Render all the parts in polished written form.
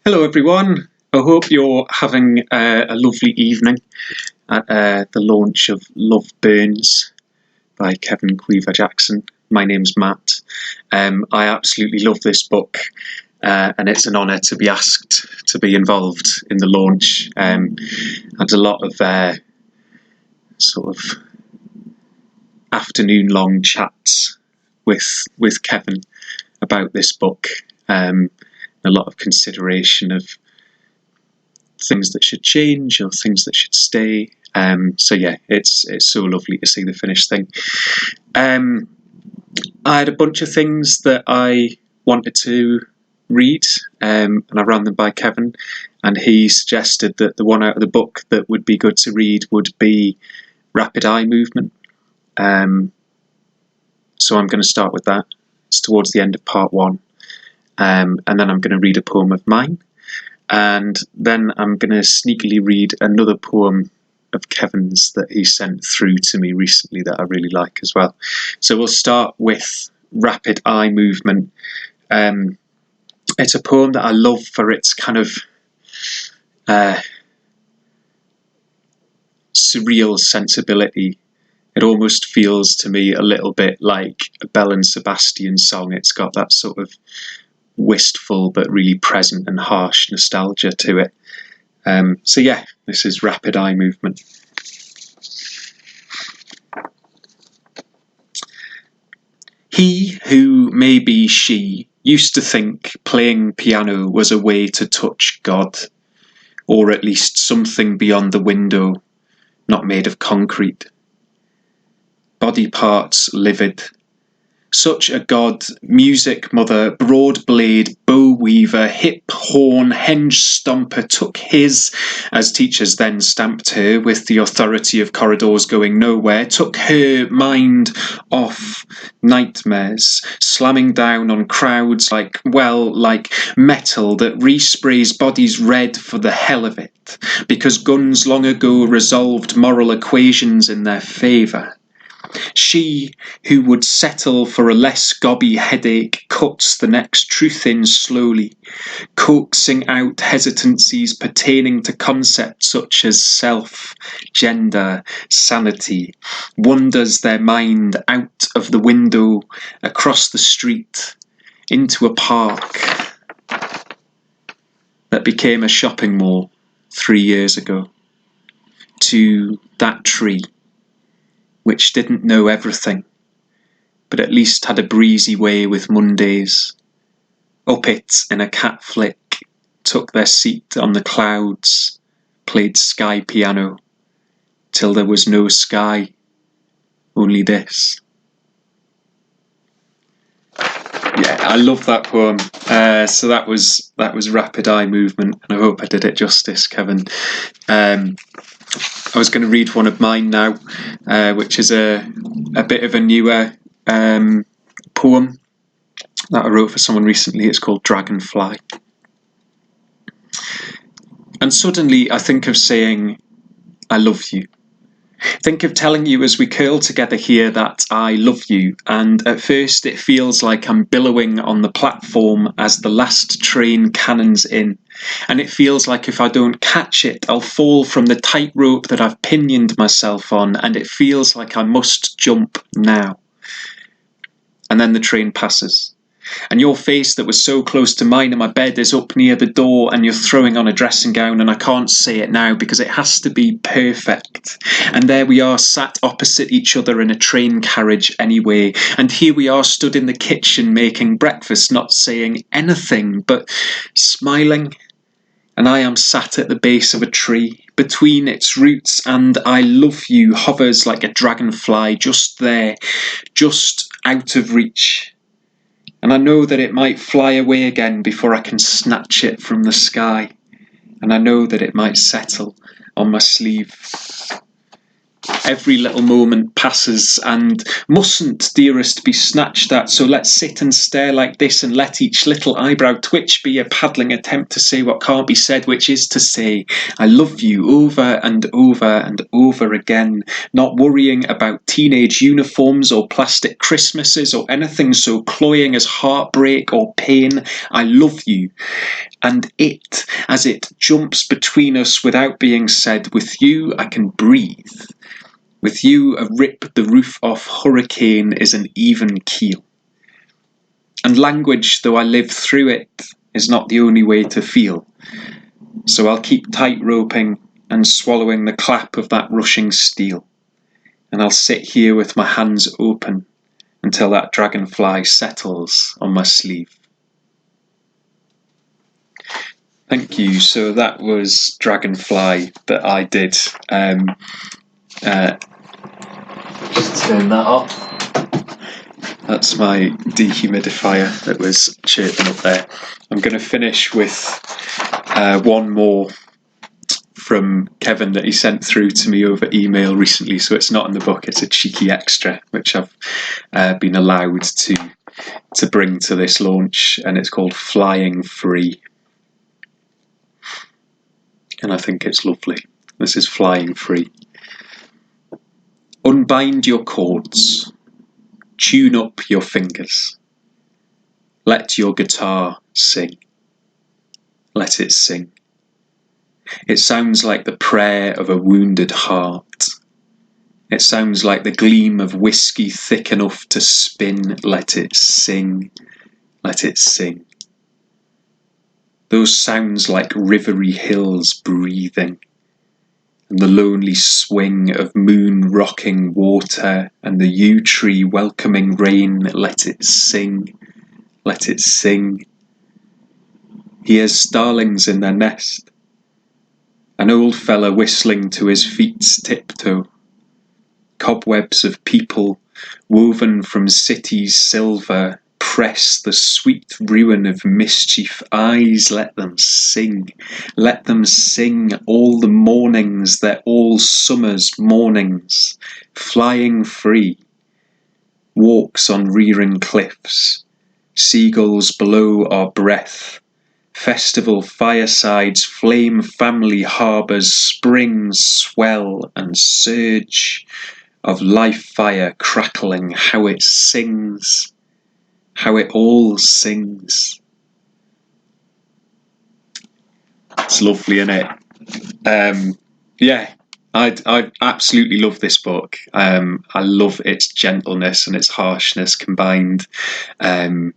Hello everyone, I hope you're having a lovely evening at the launch of Love Burns by Kevin Queever Jackson. My name's Matt. I absolutely love this book and it's an honour to be asked to be involved in the launch. I had a lot of sort of afternoon long chats with Kevin about this book. A lot of consideration of things that should change or things that should stay. So yeah, it's so lovely to see the finished thing. I had a bunch of things that I wanted to read, and I ran them by Kevin, and he suggested that the one out of the book that would be good to read would be Rapid Eye Movement. So I'm going to start with that. It's towards the end of part one. And then I'm going to read a poem of mine, and then I'm going to sneakily read another poem of Kevin's that he sent through to me recently that I really like as well. So we'll start with Rapid Eye Movement. It's a poem that I love for its kind of surreal sensibility. It almost feels to me a little bit like a Belle and Sebastian song. It's got that sort of wistful but really present and harsh nostalgia to it. So yeah, this is Rapid Eye Movement. He who, maybe she, used to think playing piano was a way to touch God, or at least something beyond the window, not made of concrete. Body parts livid. Such a god, music mother, broad blade, bow weaver, hip horn, henge stomper took his, as teachers then stamped her with the authority of corridors going nowhere, took her mind off nightmares, slamming down on crowds like metal that resprays bodies red for the hell of it, because guns long ago resolved moral equations in their favour. She who would settle for a less gobby headache cuts the next truth in slowly, coaxing out hesitancies pertaining to concepts such as self, gender, sanity, wanders their mind out of the window, across the street, into a park that became a shopping mall 3 years ago, to that tree which didn't know everything, but at least had a breezy way with Mondays. Up it in a cat flick, took their seat on the clouds, played sky piano, till there was no sky, only this. Yeah, I love that poem. So that was Rapid Eye Movement, and I hope I did it justice, Kevin. I was going to read one of mine now, which is a bit of a newer poem that I wrote for someone recently. It's called Dragonfly. And suddenly I think of saying, I love you. Think of telling you as we curl together here that I love you, and at first it feels like I'm billowing on the platform as the last train cannons in, and it feels like if I don't catch it, I'll fall from the tightrope that I've pinioned myself on, and it feels like I must jump now. And then the train passes. And your face that was so close to mine in my bed is up near the door, and you're throwing on a dressing gown, and I can't say it now because it has to be perfect. And there we are sat opposite each other in a train carriage anyway, and here we are stood in the kitchen making breakfast, not saying anything but smiling. And I am sat at the base of a tree, between its roots, and I love you hovers like a dragonfly just there, just out of reach. And I know that it might fly away again before I can snatch it from the sky. And I know that it might settle on my sleeve. Every little moment passes and mustn't, dearest, be snatched at, so let's sit and stare like this and let each little eyebrow twitch be a paddling attempt to say what can't be said, which is to say, I love you over and over and over again, not worrying about teenage uniforms or plastic Christmases or anything so cloying as heartbreak or pain. I love you. And it, as it jumps between us without being said, with you I can breathe. With you, a rip the roof off hurricane is an even keel. And language, though I live through it, is not the only way to feel. So I'll keep tight roping and swallowing the clap of that rushing steel. And I'll sit here with my hands open until that dragonfly settles on my sleeve. Thank you. So that was Dragonfly that I did. Just turn that off. That's my dehumidifier that was chirping up there. I'm going to finish with one more from Kevin that he sent through to me over email recently. So it's not in the book, it's a cheeky extra, which I've been allowed to bring to this launch, and it's called Flying Free. And I think it's lovely. This is Flying Free. Unbind your cords. Tune up your fingers. Let your guitar sing. Let it sing. It sounds like the prayer of a wounded heart. It sounds like the gleam of whiskey thick enough to spin. Let it sing. Let it sing. Those sounds like rivery hills breathing, and the lonely swing of moon-rocking water, and the yew tree welcoming rain. Let it sing, let it sing. Here's starlings in their nest, an old fella whistling to his feet's tiptoe, cobwebs of people woven from cities' silver press the sweet ruin of mischief eyes. Let them sing all the mornings, they're all summer's mornings. Flying free, walks on rearing cliffs, seagulls below our breath, festival firesides, flame family harbours, springs swell and surge of life fire crackling. How it sings, how it all sings. It's lovely, isn't it? Yeah, I absolutely love this book. I love its gentleness and its harshness combined. It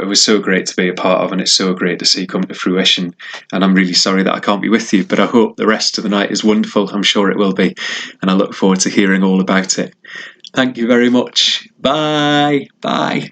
was so great to be a part of, and it's so great to see come to fruition. And I'm really sorry that I can't be with you, but I hope the rest of the night is wonderful. I'm sure it will be, and I look forward to hearing all about it. Thank you very much. Bye. Bye.